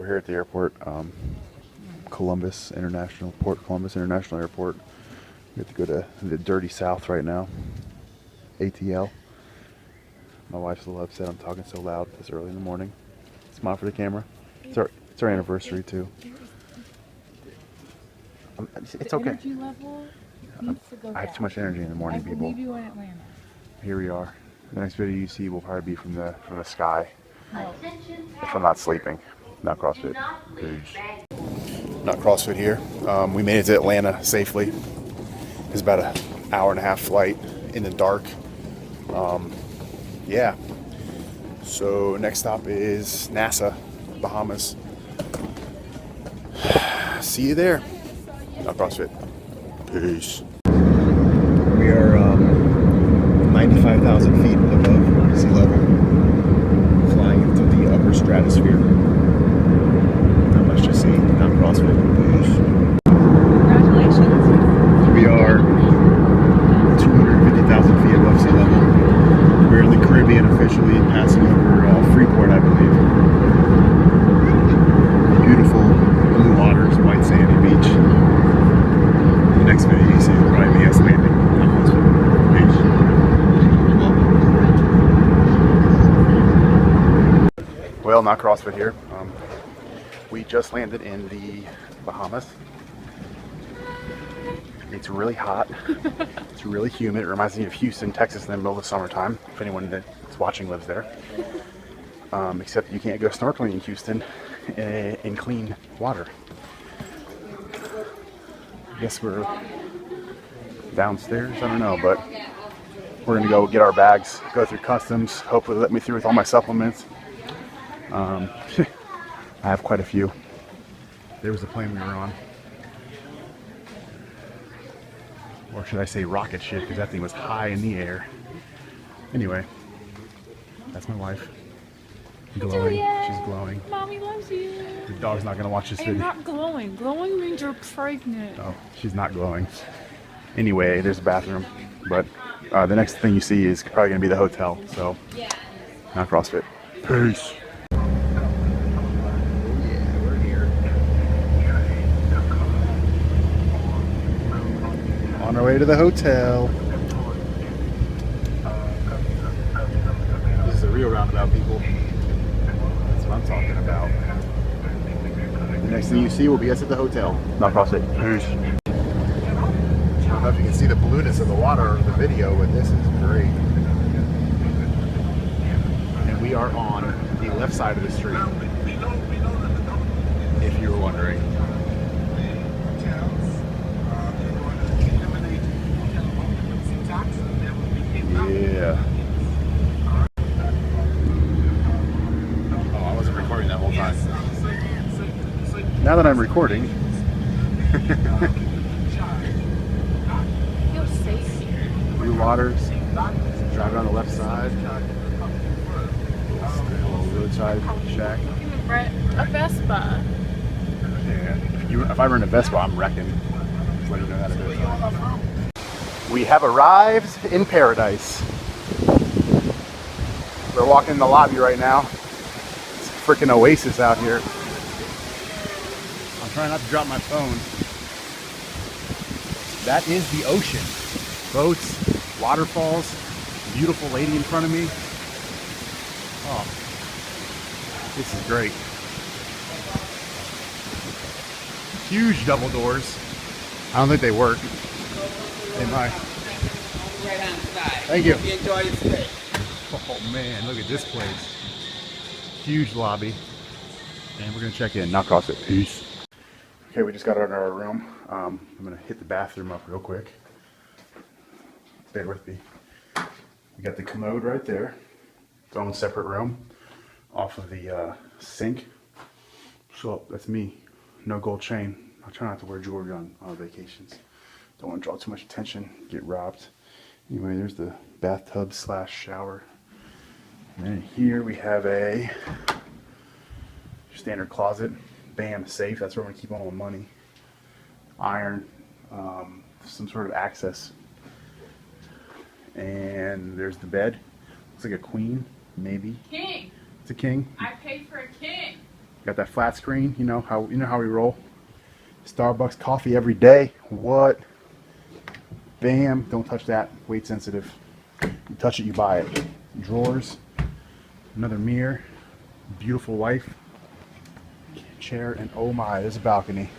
here at the airport, Port Columbus International Airport. We have to go to the dirty south right now, ATL. My wife's a little upset I'm talking so loud this early in the morning. Smile for the camera. It's our anniversary too. It's okay. Energy level needs to go I have down. too much energy in the morning, I people. believe you in Atlanta. Here we are. The next video you see will probably be from the sky. No. If I'm not sleeping. Not CrossFit. Peace. Not CrossFit here. We made it to Atlanta safely. It's about an hour and a half flight in the dark. Yeah. So next stop is Nassau Bahamas. See you there. Not CrossFit. Peace. We are 95,000 feet above sea level, flying into the upper stratosphere. Not much to see. Not CrossFit. Peace. Congratulations. We are 250,000 feet above sea level. We're in the Caribbean officially, passing over Freeport, I believe. Beautiful blue waters, white sandy beach. The next video you see will probably be us landing. Not CrossFit. Peace. Well, not CrossFit here. We just landed in the Bahamas. It's really hot. It's really humid. It reminds me of Houston, Texas in the middle of the summertime, if anyone that's watching lives there. Except you can't go snorkeling in Houston in clean water. I guess we're downstairs, I don't know, but we're gonna go get our bags, go through customs, hopefully let me through with all my supplements. I have quite a few. There was the plane we were on. Or should I say rocket ship, because that thing was high in the air. Anyway, that's my wife. Glowing. Juliet. She's glowing. Mommy loves you. The dog's not gonna watch this I'm video. not glowing. Glowing means you're pregnant. Oh, she's not glowing. Anyway, there's a bathroom. But the next thing you see is probably gonna be the hotel. So, not CrossFit. Peace. On our way to the hotel. This is a real roundabout, people. That's what I'm talking about. The next thing you see will be us at the hotel. Not CrossFit. Peace. I don't know if you can see the blueness of the water in the video, but this is great. And we are on the left side of the street, if you were wondering. Yeah. Oh, I wasn't recording that whole time. Now that I'm recording. Feel safe here. Blue waters. Drive on the left side. Little roadside shack. A Vespa. Yeah. If I run a Vespa, I'm wrecking. Just let you know that a bit. We have arrived in paradise. We're walking in the lobby right now. It's a freaking oasis out here. I'm trying not to drop my phone. That is the ocean. Boats, waterfalls, beautiful lady in front of me. Oh, this is great. Huge double doors. I don't think they work. They might. Right on the side. Thank you. Enjoy your stay. Oh man, look at this place. Huge lobby. And we're gonna check in. Not CrossFit. Peace. Okay, we just got out of our room. I'm gonna hit the bathroom up real quick. Bear with me. We got the commode right there. Its own separate room. Off of the sink. So that's me. No gold chain. I try not to wear jewelry on vacations. Don't want to draw too much attention, get robbed. Anyway, there's the bathtub slash shower. And then here we have a standard closet. Bam, safe. That's where I'm going to keep all my money. Iron, some sort of access. And there's the bed. Looks like a queen, maybe. King. It's a king. I paid for a king. Got that flat screen. You know how we roll. Starbucks coffee every day. What? Bam! Don't touch that. Weight sensitive. You touch it, you buy it. Drawers. Another mirror. Beautiful wife. Chair, and oh my, there's a balcony.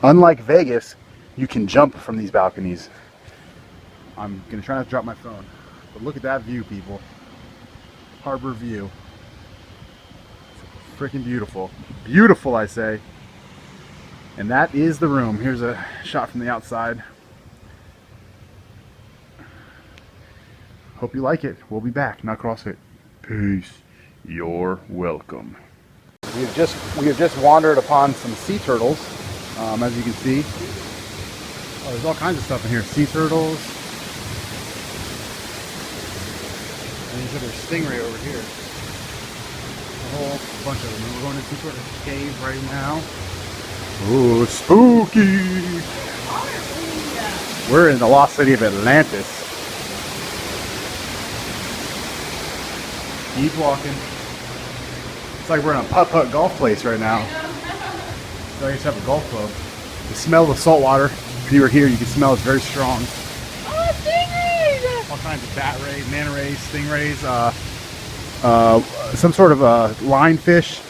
Unlike Vegas, you can jump from these balconies. I'm gonna try not to drop my phone, but look at that view, people. Harbor view. Freaking beautiful. Beautiful, I say. And that is the room. Here's a shot from the outside. Hope you like it. We'll be back. Not CrossFit. Peace. You're welcome. We have just wandered upon some sea turtles, as you can see. Oh, there's all kinds of stuff in here. Sea turtles. And there's another stingray over here. A whole bunch of them. We're going into some sort of cave right now. Ooh, spooky! We're in the lost city of Atlantis. Keep walking. It's like we're in a putt-putt golf place right now. So I just have a golf club. The smell of the salt water, if you were here, you can smell it's very strong. Oh, stingrays! All kinds of bat rays, manta rays, stingrays, some sort of lionfish,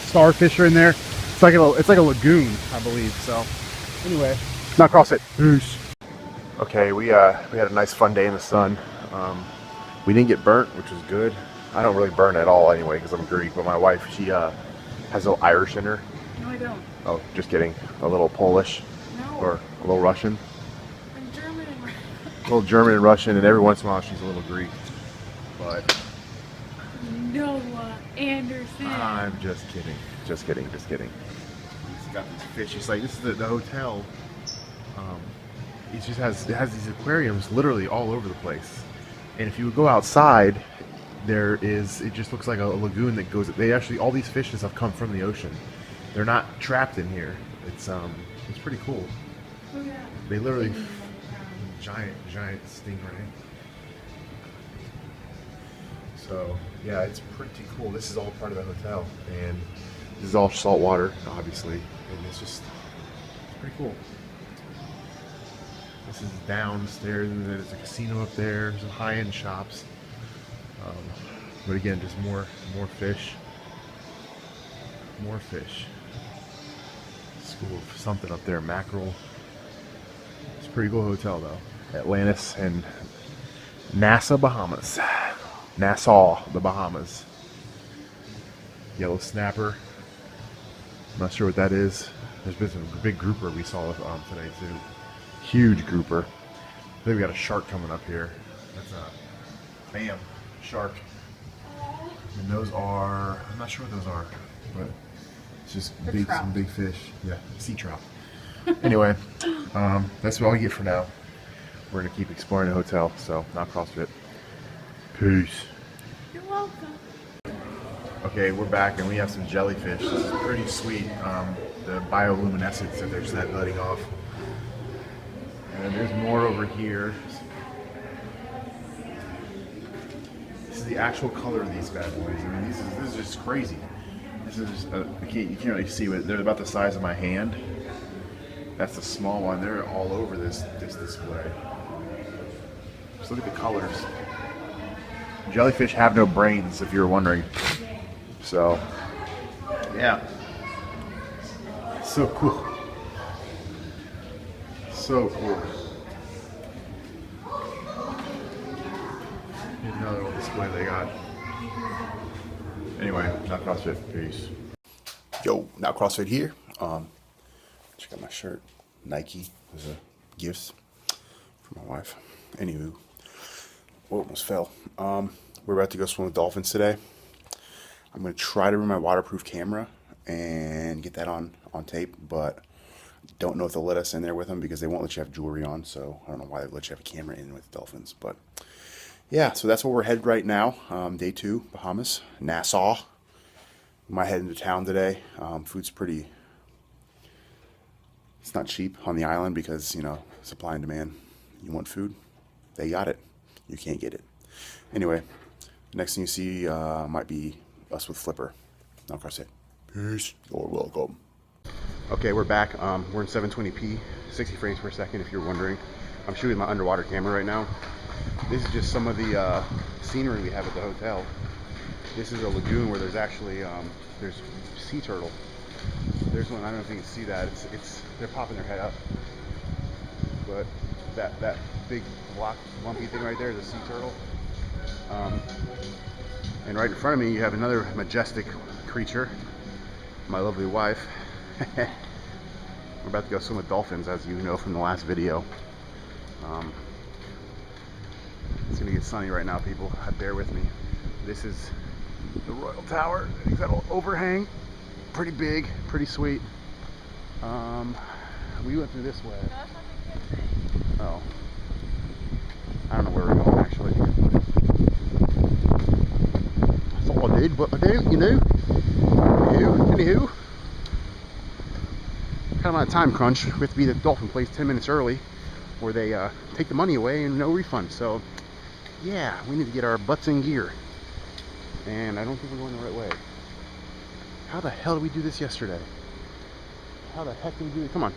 starfish are in there. It's like a lagoon, I believe. So anyway, not CrossFit. Peace. Okay, we had a nice fun day in the sun. We didn't get burnt, which was good. I don't really burn at all anyway because I'm Greek, but my wife, she has a little Irish in her. No, I don't. Oh, just kidding. A little Polish. No. Or a little Russian. I'm German and A little German and Russian, and every once in a while she's a little Greek. But Noah Anderson. I'm just kidding. Just kidding. Just kidding. He's got these fish. It's like, this is the hotel. It has these aquariums literally all over the place. And if you would go outside, it just looks like a lagoon that goes, all these fish and stuff come from the ocean. They're not trapped in here. It's pretty cool. Oh, yeah. They literally, giant stingray. So yeah, it's pretty cool. This is all part of the hotel, and this is all salt water, obviously, and it's pretty cool. This is downstairs, and there's a casino up there, some high-end shops. But again, just more fish. More fish. School of something up there, mackerel. It's a pretty cool hotel though. Atlantis and Nassau Bahamas. Nassau, the Bahamas. Yellow snapper. I'm not sure what that is. There's been some big grouper we saw today too. Huge grouper. I think we got a shark coming up here. That's a bam shark. And those are, I'm not sure what those are, but it's just some big fish. Yeah, sea trout. Anyway, that's what I get for now. We're gonna keep exploring the hotel, so not CrossFit. Peace. You're welcome. Okay, we're back and we have some jellyfish. This is pretty sweet. The bioluminescence that they're just letting off. And there's more over here. This is the actual color of these bad boys. I mean, this is just crazy. This is just, you can't really see it. They're about the size of my hand. That's the small one. They're all over this display. Just look at the colors. Jellyfish have no brains, if you're wondering. So, yeah. So cool. So cool. Here's another little display they got. Anyway, not CrossFit. Peace. Yo, not CrossFit here. Check out my shirt. Nike was a gift for my wife. Anywho, almost fell. We're about to go swim with dolphins today. I'm gonna try to bring my waterproof camera and get that on tape, but don't know if they'll let us in there with them because they won't let you have jewelry on. So I don't know why they let you have a camera in with dolphins, but yeah. So that's where we're headed right now. Day 2, Bahamas, Nassau. We might head into town today. Food's pretty. It's not cheap on the island because, you know, supply and demand. You want food, they got it. You can't get it. Anyway, next thing you see might be us with Flipper. No CrossFit. Peace. You're welcome. Okay, we're back. We're in 720p, 60 frames per second, if you're wondering. I'm shooting my underwater camera right now. This is just some of the scenery we have at the hotel. This is a lagoon where there's actually there's sea turtle. There's one. I don't know if you can see that. It's they're popping their head up. But that big block lumpy thing right there is a sea turtle. And right in front of me you have another majestic creature, my lovely wife. We're about to go swim with dolphins, as you know from the last video. It's gonna get sunny right now, people. Bear with me. This is the Royal Tower. It's got an overhang, pretty big, pretty sweet. We went through this way. Oh, I don't know where we're going actually. I thought I did, but I don't, you know. Anywho. Kind of on a time crunch. We have to be at the dolphin place 10 minutes early, where they take the money away and no refund. So, yeah, we need to get our butts in gear. And I don't think we're going the right way. How the hell did we do this yesterday? How the heck did we do it? Come on.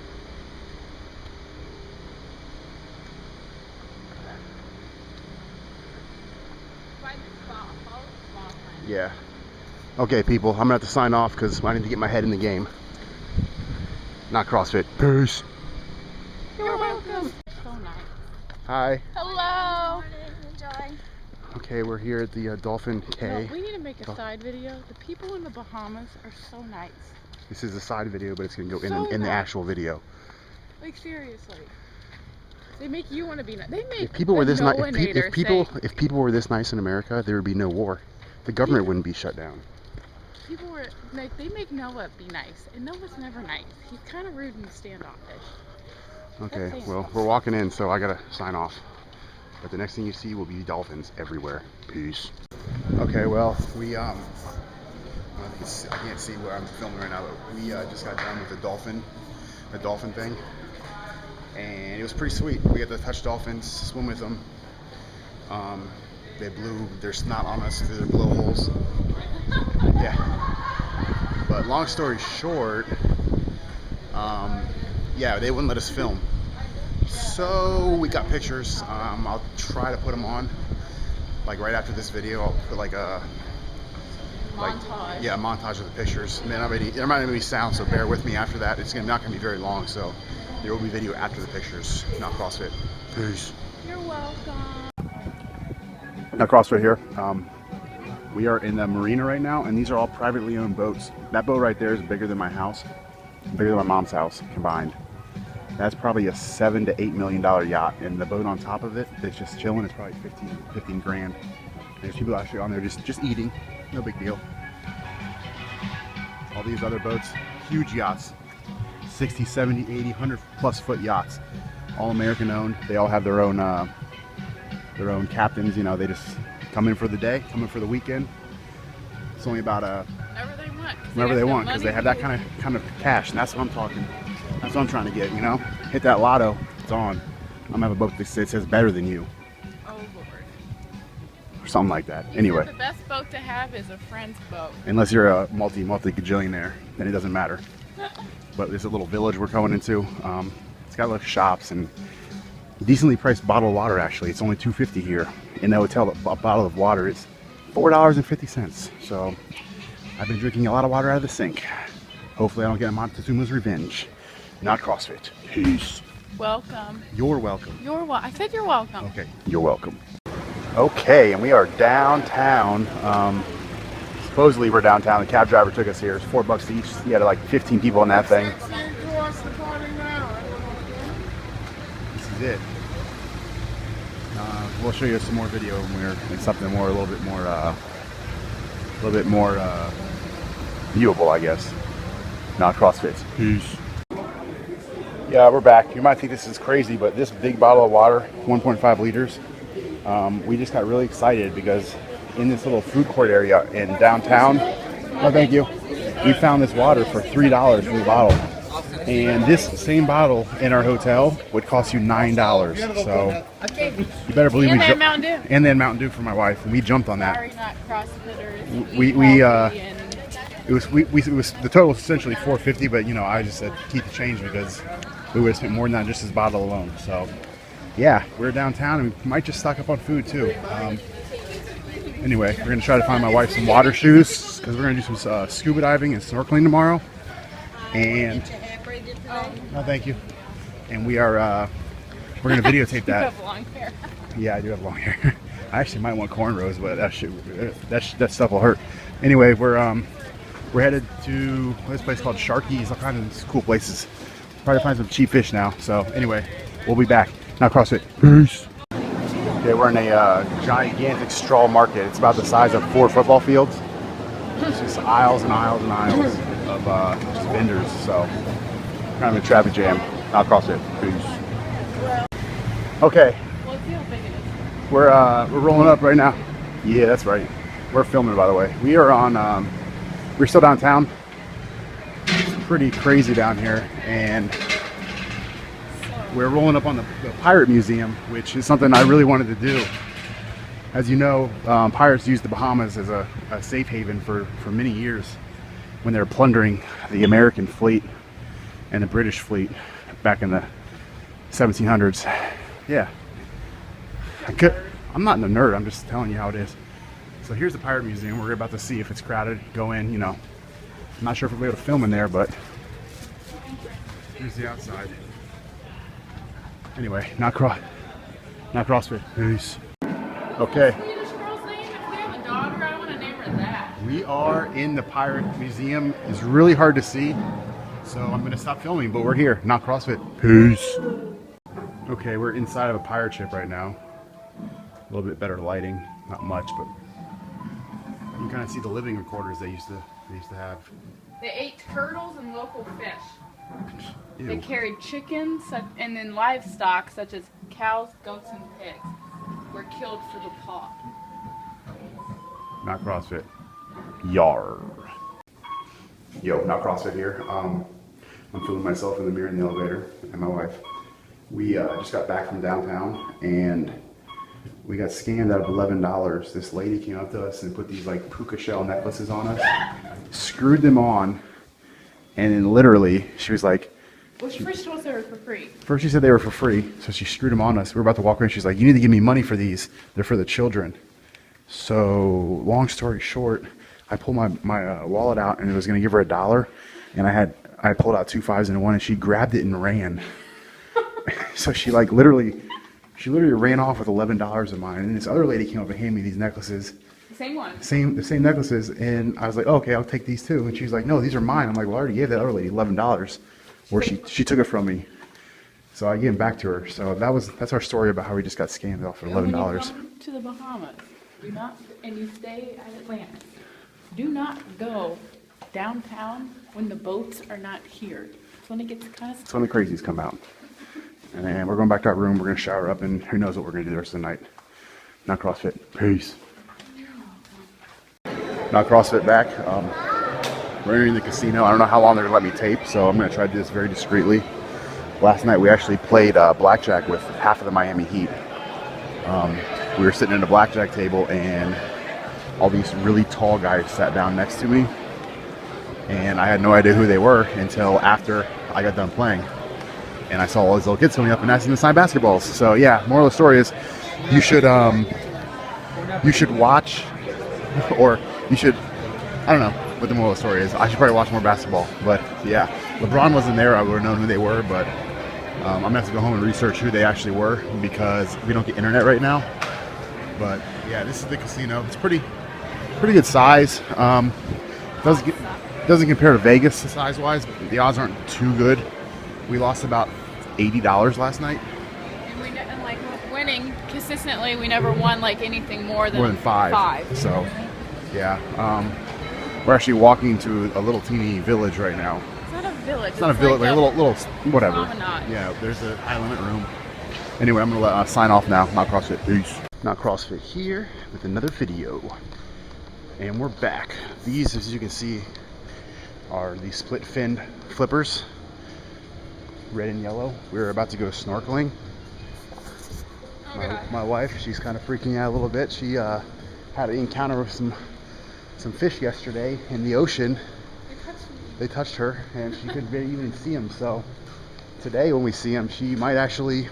Yeah. Okay, people, I'm gonna have to sign off because I need to get my head in the game. Not CrossFit. Peace. You're welcome. So nice. Hi. Hello. Okay, we're here at the Dolphin Cay. No, we need to make a side video. The people in the Bahamas are so nice. This is a side video, but it's gonna go So in the nice. actual video. Like seriously. They make you want to be nice. They make If people were this nice, Noah-nator if people were this nice in America, there would be no war. The government wouldn't be shut down. People were like, they make Noah be nice, and Noah's never nice. He's kind of rude and standoffish. Okay, well, we're walking in, so I gotta sign off. But the next thing you see will be dolphins everywhere. Peace. Okay, well, we I can't see where I'm filming right now, but we just got done with the dolphin thing, and it was pretty sweet. We got to touch dolphins, swim with them. They blew their snot on us through their blowholes. Yeah. But long story short, yeah, they wouldn't let us film. So we got pictures. I'll try to put them on, like right after this video. I'll put like a Montage. yeah, a montage of the pictures. There might not be sound, so bear with me after that. It's not gonna be very long, so there will be video after the pictures. Not CrossFit. Peace. You're welcome. Now CrossFit here. We are in the marina right now, and these are all privately owned boats. That boat right there is bigger than my house, bigger than my mom's house combined. That's probably a $7 to $8 million yacht, and the boat on top of it that's just chilling is probably 15 grand. There's people actually on there just eating, no big deal. All these other boats, huge yachts, 60, 70, 80, 100 plus foot yachts, all American owned. They all have their own captains. You know, they just come in for the day, come in for the weekend. It's only about whenever they want, because they have that kind of cash, and that's what I'm talking. That's what I'm trying to get. You know, hit that lotto, it's on. I'm gonna have a boat that says better than you, Oh Lord. or something like that. You Anyway, said the best boat to have is a friend's boat. unless you're a multi gajillionaire, then it doesn't matter. But there's a little village we're going into. It's got little shops and decently priced bottle of water. Actually, it's only $2.50 here in the hotel. A bottle of water is $4.50. So I've been drinking a lot of water out of the sink. Hopefully I don't get Montezuma's revenge. Not CrossFit. Peace. Welcome. You're welcome. I said you're welcome. Okay, you're welcome. Okay, and we are downtown. Supposedly we're downtown. The cab driver took us here. It's $4 each. He had like 15 people in that thing. This is it. We'll show you some more video when we're in something more, a little bit more viewable, I guess. Not CrossFit. Peace. Yeah, we're back. You might think this is crazy, but this big bottle of water, 1.5 liters, we just got really excited because in this little food court area in downtown, oh thank you, we found this water for $3 for the bottle. And this same bottle in our hotel would cost you $9. So you better believe And then Mountain Dew. And then Mountain Dew for my wife. We jumped on that. Sorry, not CrossFitters. We it was the total was essentially $4.50, but you know I just said keep the change because we would have spent more than that just this bottle alone. So yeah, we're downtown and we might just stock up on food too. Anyway, we're gonna try to find my wife some water shoes because we're gonna do some scuba diving and snorkeling tomorrow. And no, thank you. And we're gonna videotape that. You have long hair. Yeah, I do have long hair. I actually might want cornrows, but that stuff will hurt. Anyway, we're headed to this place called Sharky's. All kinds of cool places. Probably find some cheap fish now. So anyway, we'll be back. Now CrossFit. Peace. Okay, we're in a gigantic straw market. It's about the size of 4 football fields. It's just aisles and aisles and aisles of just vendors. So kind of a traffic jam. Now CrossFit. Peace. Okay. Let's see how big it is. We're rolling up right now. Yeah, that's right. We're filming, by the way. We are on. We're still downtown. It's pretty crazy down here, and we're rolling up on the Pirate Museum, which is something I really wanted to do. As you know, pirates used the Bahamas as a safe haven for many years when they were plundering the American fleet and the British fleet back in the 1700s. Yeah. I'm not a nerd, I'm just telling you how it is. So here's the Pirate Museum. We're about to see if it's crowded. Go in, you know. I'm not sure if we'll be able to film in there, but here's the outside. Anyway, not CrossFit. Peace. Okay. Swedish girl's name, if we have a daughter, I want to name her that. We are in the Pirate Museum. It's really hard to see, so I'm going to stop filming, but we're here. Not CrossFit. Peace. Okay, we're inside of a pirate ship right now. A little bit better lighting. Not much, but you can kind of see the living quarters they used to have. They ate turtles and local fish. Ew. They carried chickens and then livestock such as cows, goats, and pigs were killed for the pot. Not CrossFit. Yar. Yo, not CrossFit here. I'm filming myself in the mirror in the elevator and my wife. We just got back from downtown and we got scammed out of $11. This lady came up to us and put these like puka shell necklaces on us, screwed them on, and then literally she was like, Well, first told us they were for free. first she said they were for free, so she screwed them on us. We were about to walk away and she's like, you need to give me money for these. They're for the children. So long story short, I pulled my wallet out and it was going to give her $1, and I pulled out 2 5s and a 1, and she grabbed it and ran. So she literally ran off with $11 of mine, and this other lady came up and handed me these necklaces. The same one. The same necklaces, and I was like, oh, okay, I'll take these too. And she's like, no, these are mine. I'm like, well, I already gave that other lady $11, or she took it from me. So I gave them back to her. So that's our story about how we just got scammed off for $11. When you come to the Bahamas, and you stay at Atlantis, do not go downtown when the boats are not here. It's when it gets kind of. That's when the crazies come out. And then we're going back to our room. We're going to shower up, and who knows what we're going to do the rest of the night. Not CrossFit. Peace. Not CrossFit back. We're entering the casino. I don't know how long they're going to let me tape, so I'm going to try to do this very discreetly. Last night we actually played blackjack with half of the Miami Heat. We were sitting at a blackjack table, and all these really tall guys sat down next to me, and I had no idea who they were until after I got done playing. And I saw all these little kids coming up and asking to sign basketballs. So yeah, moral of the story is you should watch, or you should, I don't know what the moral of the story is. I should probably watch more basketball. But yeah, LeBron wasn't there. I would have known who they were, but I'm gonna have to go home and research who they actually were because we don't get internet right now. But yeah, this is the casino. It's pretty good size. Doesn't compare to Vegas size-wise, but the odds aren't too good. We lost about $80 last night. And like winning consistently, we never won like anything more than 5. So yeah, we're actually walking to a little teeny village right now. It's not a village. It's not a village, like a little whatever. Promenade. Yeah, there's a high limit room. Anyway, I'm gonna sign off now. Not CrossFit. Peace. Not CrossFit here with another video, and we're back. These, as you can see, are the split fin flippers. Red and yellow. We're about to go snorkeling. My wife, she's kind of freaking out a little bit. She had an encounter with some fish yesterday in the ocean. They touched her, and she couldn't even see them. So today, when we see them, she might actually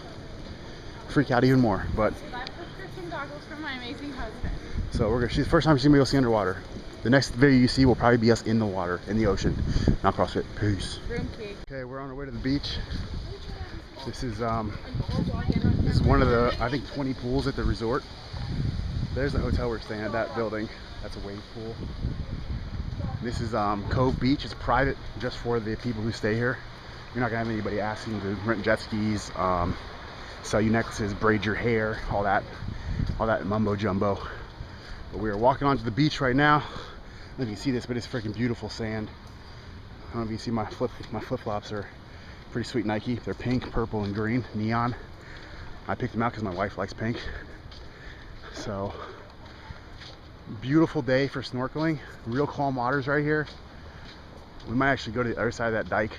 freak out even more. But I purchased some goggles for my amazing husband. so she's the first time she's gonna be able to see underwater. The next video you see will probably be us in the water, in the ocean. Not CrossFit. Peace. Room key. Okay, we're on our way to the beach. This is one of the, I think, 20 pools at the resort. There's the hotel we're staying at, that building. That's a wave pool. This is Cove Beach. It's private, just for the people who stay here. You're not gonna have anybody asking to rent jet skis, sell you necklaces, braid your hair, all that mumbo jumbo. But we are walking onto the beach right now. I don't know if you can see this, but it's freaking beautiful sand. I don't know if you see my flip-flops are pretty sweet Nike. They're pink, purple, and green, neon. I picked them out because my wife likes pink. So, beautiful day for snorkeling. Real calm waters right here. We might actually go to the other side of that dike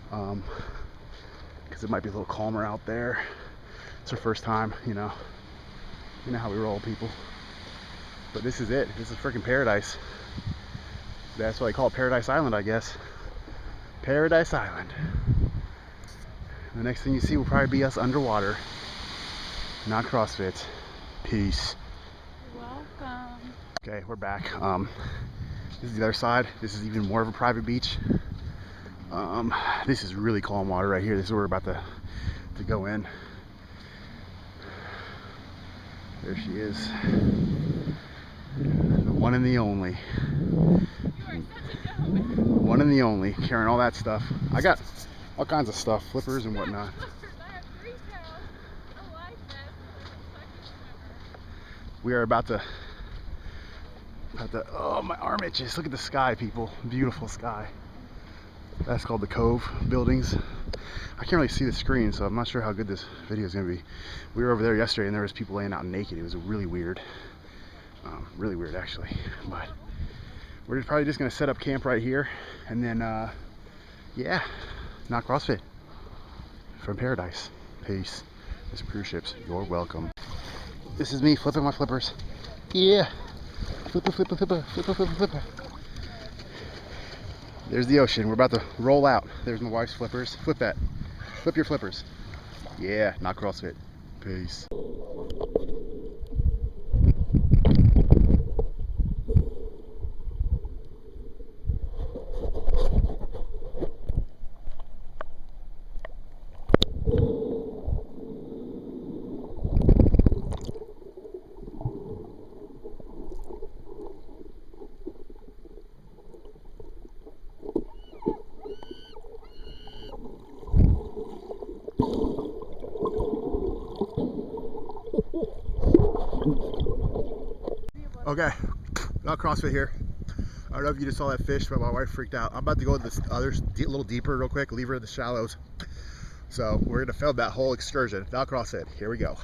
because it might be a little calmer out there. It's our first time, you know how we roll, people. But this is it. This is freaking paradise. That's why they call it Paradise Island, I guess. Paradise Island. The next thing you see will probably be us underwater. Not CrossFit. Peace. Welcome. Okay, we're back. This is the other side. This is even more of a private beach. This is really calm water right here. This is where we're about to go in. There she is. The one and the only. One and the only. Carrying all that stuff. I got all kinds of stuff, flippers and whatnot. We are about to, oh, my arm itches. Look at the sky, people. Beautiful sky. That's called the Cove buildings. I can't really see the screen, so I'm not sure how good this video is going to be. We were over there yesterday and there was people laying out naked. It was really weird. Really weird, actually. But we're probably just going to set up camp right here. And then, yeah, not CrossFit. From paradise. Peace. This is cruise ships. You're welcome. This is me flipping my flippers. Yeah. Flipper, flipper, flipper, flipper, flipper, flipper. There's the ocean. We're about to roll out. There's my wife's flippers. Flip that. Flip your flippers. Yeah, not CrossFit. Peace. Okay, not CrossFit here. I don't know if you just saw that fish, but my wife freaked out. I'm about to go to this other a little deeper real quick, leave her in the shallows. So we're gonna film that whole excursion. Not CrossFit. Here we go.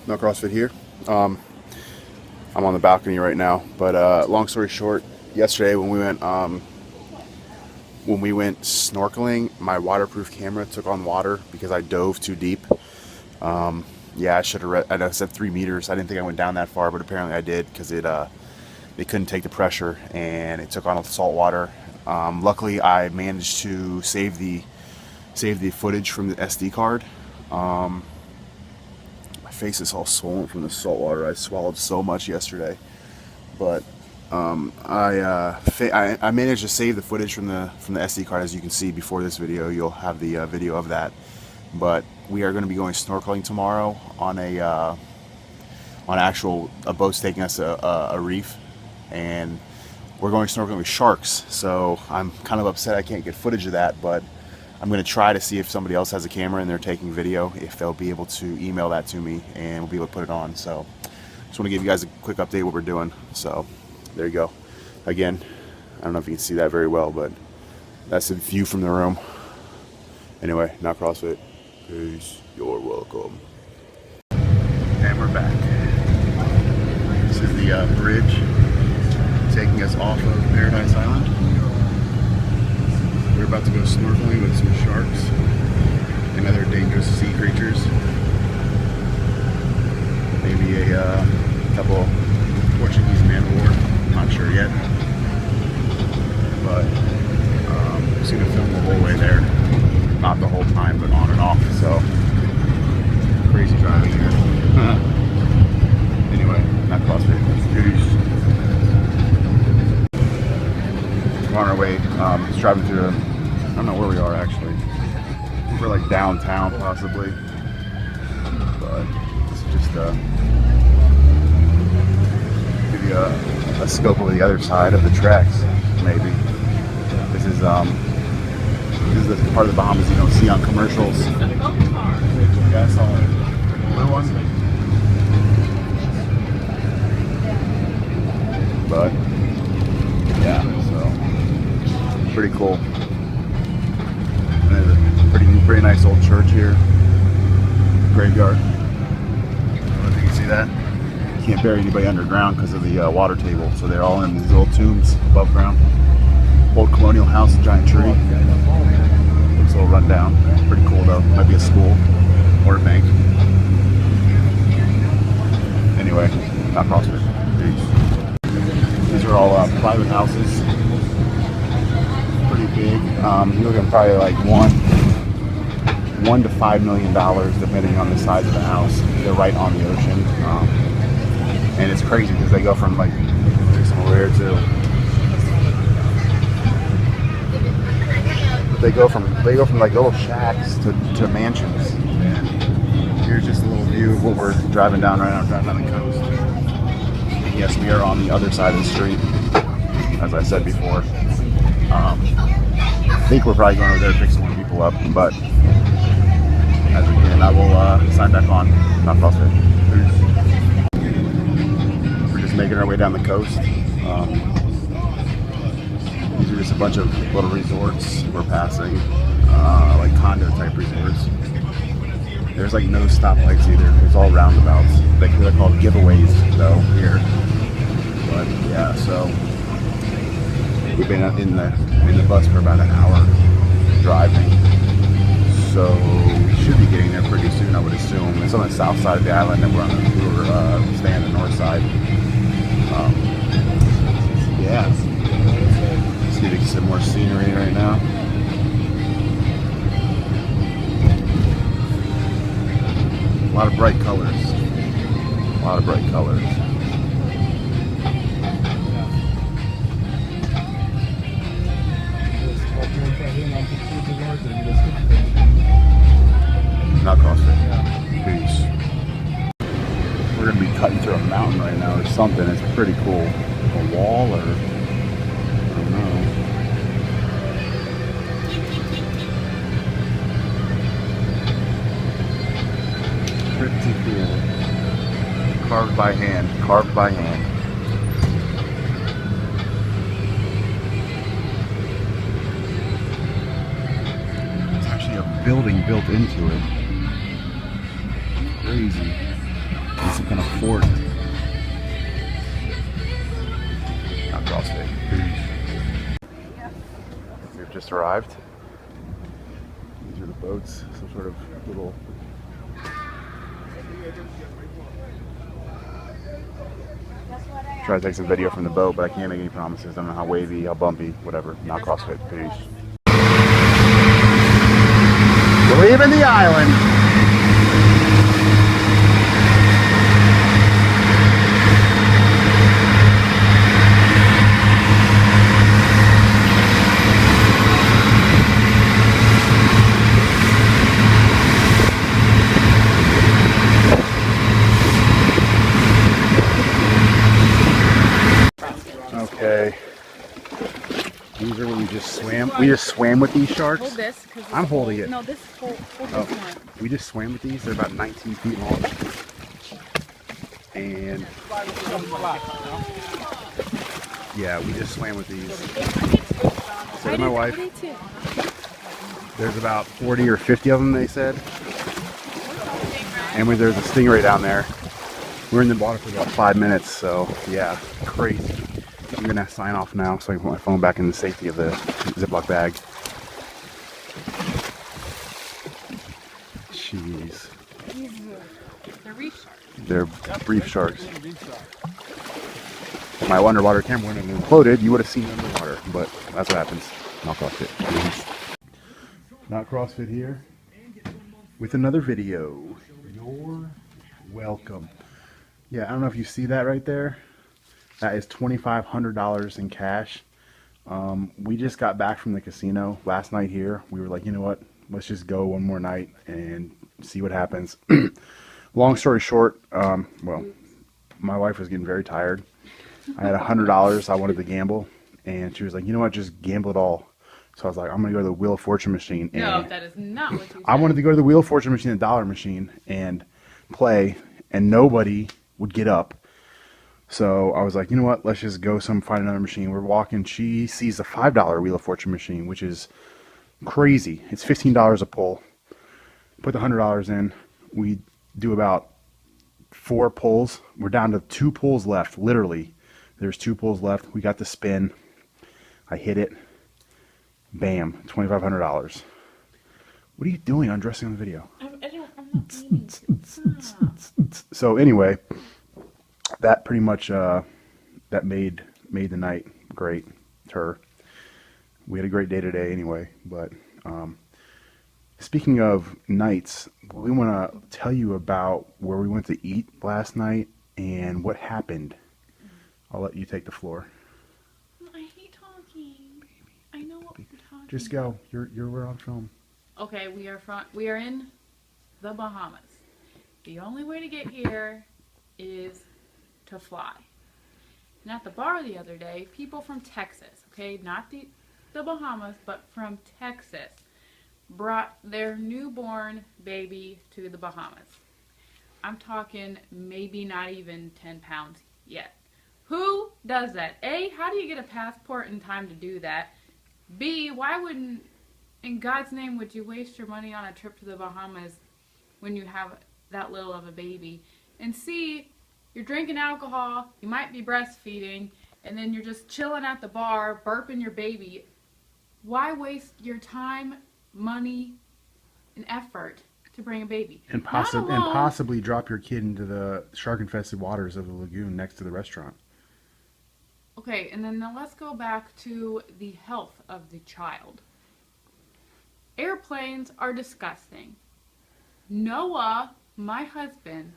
No CrossFit here. I'm on the balcony right now, but long story short, yesterday when we went snorkeling, my waterproof camera took on water because I dove too deep. Yeah, I should have I said 3 meters. I didn't think I went down that far, but apparently I did because it couldn't take the pressure and it took on salt water. Luckily, I managed to save the footage from the SD card. My face is all swollen from the salt water. I swallowed so much yesterday, but I managed to save the footage from the SD card. As you can see before this video, you'll have the video of that. But we are going to be going snorkeling tomorrow on a boat's taking us a reef, and we're going snorkeling with sharks. So I'm kind of upset I can't get footage of that, but I'm going to try to see if somebody else has a camera and they're taking video, if they'll be able to email that to me and we'll be able to put it on. So just want to give you guys a quick update what we're doing. So there you go. Again, I don't know if you can see that very well, but that's the view from the room. Anyway, not CrossFit. Peace. You're welcome. And we're back. This is the bridge taking us off of Paradise Island. We're about to go snorkeling with some sharks and other dangerous sea creatures. Maybe a couple Portuguese man-o-war, not sure yet. But I'm just going to film the whole way there. Not the whole time, but on and off. So, crazy driving here. Anyway, not CrossFit. Peace. We're on our way, just driving through, I don't know where we are actually. We're like downtown possibly, but it's just give you a scope of the other side of the tracks, maybe. This is the part of the Bahamas you don't see on commercials. Yeah, I saw it. Blue one. But yeah, so pretty cool. And there's a pretty nice old church here. Graveyard. I don't know if you can see that. Can't bury anybody underground because of the water table, so they're all in these little tombs above ground. Old colonial house, giant tree. Looks a little run down. Pretty cool though. Might be a school or a bank. Anyway, not CrossFit. Peace. These are all private houses. Pretty big. You're looking probably like $1 to $5 million depending on the size of the house. They're right on the ocean. And it's crazy because they go from like, there's some over here too. They go from like little shacks to mansions. And here's just a little view of what we're driving down right now, driving down the coast. And yes, we are on the other side of the street, as I said before. I think we're probably going over there to pick some more people up, but as again, I will sign back on. Not CrossFit. We're just making our way way down the coast. These are just a bunch of little resorts we're passing, like condo type resorts. There's like no stoplights either. There's all roundabouts. They're called giveaways though here. But yeah, so we've been in the bus for about an hour driving. So we should be getting there pretty soon, I would assume. It's on the south side of the island, and we're staying on the north side. Yeah. Let's see if we get some more scenery right now. A lot of bright colors. A lot of bright colors. Not CrossFit. Peace. We're gonna be cutting through a mountain right now or something. It's pretty cool. A wall or I don't know. Pretty cool. Carved by hand. Carved by hand. Building built into it. Crazy. It's some kind of fort. Not CrossFit. We've just arrived. These are the boats. Some sort of little. Try to take some video from the boat, but I can't make any promises. I don't know how wavy, how bumpy, whatever. Not CrossFit. Peace. We're leaving the island. Okay. These are what we just swam. We just swam with these sharks. Hold this. I'm holding it. No, this hold this one. We just swam with these. They're about 19 feet long. And yeah, we just swam with these. So to my wife, there's about 40 or 50 of them, they said. And there's a stingray down there. We're in the water for about 5 minutes, so yeah, crazy. I'm gonna sign off now so I can put my phone back in the safety of the Ziploc bag. Jeez. They're reef sharks. They're reef sharks. If my underwater camera wouldn't have imploded, you would have seen it underwater, but that's what happens. Not CrossFit. Not CrossFit here with another video. You're welcome. Yeah, I don't know if you see that right there. That is $2,500 in cash. We just got back from the casino last night here. We were like, you know what? Let's just go one more night and see what happens. Long story short, well, my wife was getting very tired. I had $100 I wanted to gamble, and she was like, you know what? Just gamble it all. So I was like, I'm going to go to the Wheel of Fortune machine. And No, that is not what you said. I wanted to go to the Wheel of Fortune machine, the dollar machine, and play, and nobody would get up. So I was like, you know what, let's just go find another machine. We're walking, she sees the $5 Wheel of Fortune machine, which is crazy. It's $15 a pull. Put the $100 in. We do about 4 pulls. We're down to 2 pulls left, literally. There's 2 pulls left. We got the spin. I hit it. Bam, $2,500. What are you doing undressing on the video? I'm not eating. So anyway, that pretty much that made the night great. Her. We had a great day today anyway. But speaking of nights, we want to tell you about where we went to eat last night and what happened. I'll let you take the floor. I hate talking. I know what we're talking. Just go. We're on film. Okay, we are in the Bahamas. The only way to get here is to fly. And at the bar the other day, people from Texas, okay, not the Bahamas, but from Texas, brought their newborn baby to the Bahamas. I'm talking maybe not even 10 pounds yet. Who does that? A, how do you get a passport in time to do that? B, why wouldn't, in God's name, would you waste your money on a trip to the Bahamas when you have that little of a baby? And C, you're drinking alcohol, you might be breastfeeding, and then you're just chilling at the bar, burping your baby. Why waste your time, money, and effort to bring a baby? And Not alone- possibly drop your kid into the shark-infested waters of the lagoon next to the restaurant. Okay, and then now let's go back to the health of the child. Airplanes are disgusting. Noah, my husband,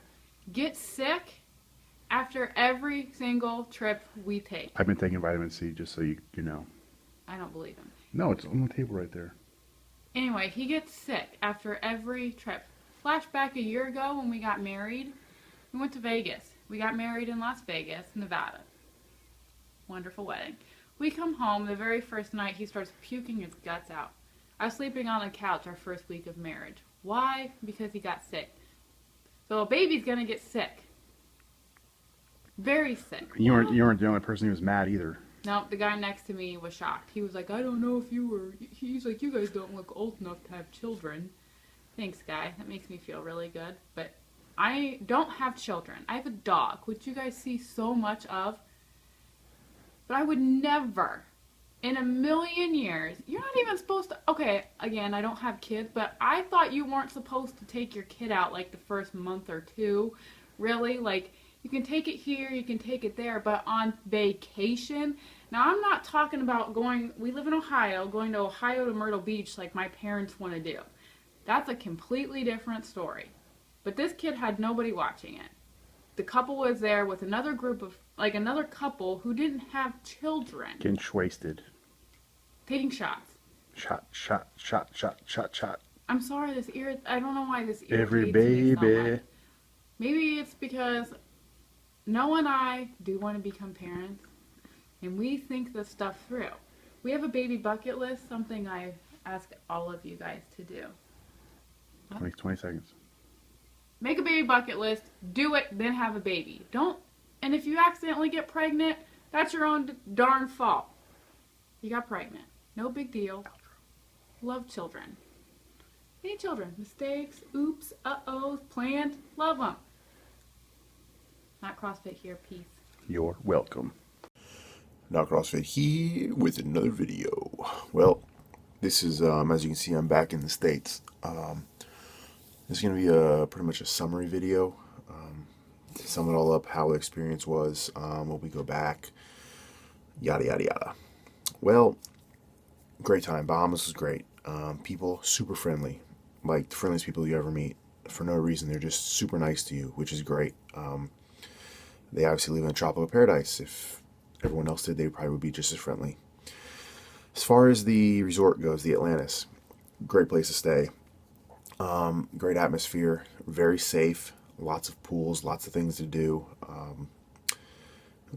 gets sick after every single trip we take. I've been taking vitamin C just so you know. I don't believe him. No, it's on the table right there. Anyway, he gets sick after every trip. Flashback a year ago when we got married, we went to Vegas. We got married in Las Vegas, Nevada. Wonderful wedding. We come home, the very first night he starts puking his guts out. I was sleeping on the couch our first week of marriage. Why? Because he got sick. So a baby's gonna get sick. Very sick. You weren't the only person who was mad either. No, the guy next to me was shocked. He was like, I don't know if you were... He's like, you guys don't look old enough to have children. Thanks, guy. That makes me feel really good. But I don't have children. I have a dog, which you guys see so much of. But I would never, in a million years... You're not even supposed to... Okay, again, I don't have kids, but I thought you weren't supposed to take your kid out, like, the first month or two. Really? Like... You can take it here, you can take it there, but on vacation, now I'm not talking about going, we live in Ohio, going to Ohio to Myrtle Beach like my parents want to do. That's a completely different story. But this kid had nobody watching it. The couple was there with another group of, like another couple who didn't have children. Getting wasted. Taking shots. Shot. I'm sorry, I don't know why this irritates Every me so baby. much. Maybe it's because Noah and I do want to become parents, and we think this stuff through. We have a baby bucket list, something I ask all of you guys to do. 20 seconds. Make a baby bucket list, do it, then have a baby. And if you accidentally get pregnant, that's your own darn fault. You got pregnant. No big deal. Love children. Any children. Mistakes, oops, uh-ohs, planned, love them. Not CrossFit here, peace. You're welcome. Not CrossFit here with another video. Well, this is, as you can see, I'm back in the States. This is going to be pretty much a summary video. To sum it all up, how the experience was, when we go back, yada, yada, yada. Well, great time. Bahamas was great. People, super friendly. Like, the friendliest people you ever meet. For no reason, they're just super nice to you, which is great. They obviously live in a tropical paradise. If everyone else did, they probably would be just as friendly. As far as the resort goes, the Atlantis, great place to stay. Great atmosphere, very safe, lots of pools, lots of things to do.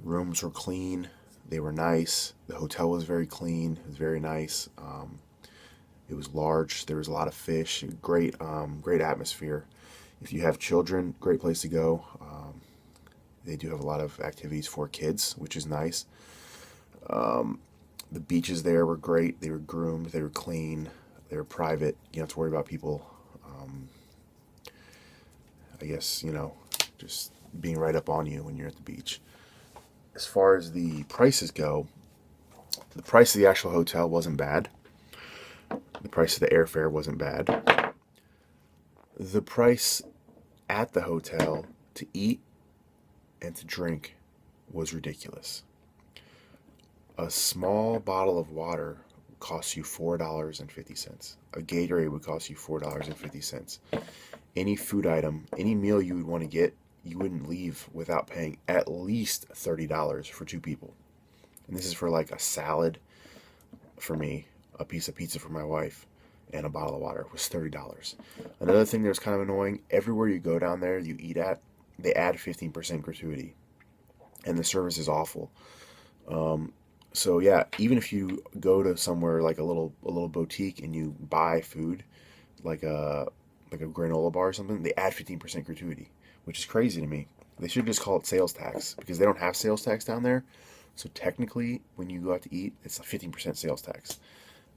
Rooms were clean, they were nice. The hotel was very clean, it was very nice. It was large, there was a lot of fish, great atmosphere. If you have children, great place to go. They do have a lot of activities for kids, which is nice. The beaches there were great. They were groomed. They were clean. They were private. You don't have to worry about people, I guess, just being right up on you when you're at the beach. As far as the prices go, the price of the actual hotel wasn't bad. The price of the airfare wasn't bad. The price at the hotel to eat and to drink was ridiculous. A small bottle of water costs you $4.50. A Gatorade would cost you $4.50. Any food item, any meal you would want to get, you wouldn't leave without paying at least $30 for two people. And this is for like a salad for me, a piece of pizza for my wife, and a bottle of water was $30. Another thing that was kind of annoying, everywhere you go down there, you eat at, they add 15% gratuity, and the service is awful. So yeah, even if you go to somewhere like a little boutique and you buy food, like a granola bar or something, they add 15% gratuity, which is crazy to me. They should just call it sales tax because they don't have sales tax down there. So technically, when you go out to eat, it's a 15% sales tax.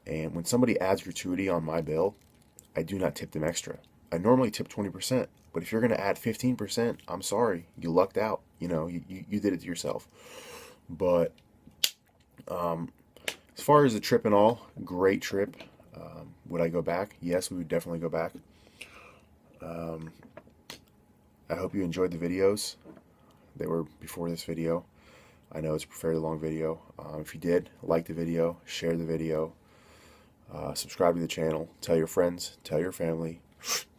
And when somebody adds gratuity on my bill, I do not tip them extra. I normally tip 20%, but if you're going to add 15%, I'm sorry, you lucked out. You know, you did it to yourself. But as far as the trip and all, great trip. Would I go back? Yes, we would definitely go back. I hope you enjoyed the videos. They were before this video. I know it's a fairly long video. If you did, like the video, share the video, subscribe to the channel, tell your friends, tell your family,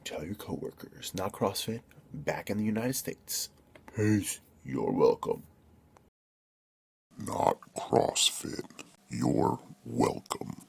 tell your coworkers. Not CrossFit, back in the United States. Peace. You're welcome. Not CrossFit. You're welcome.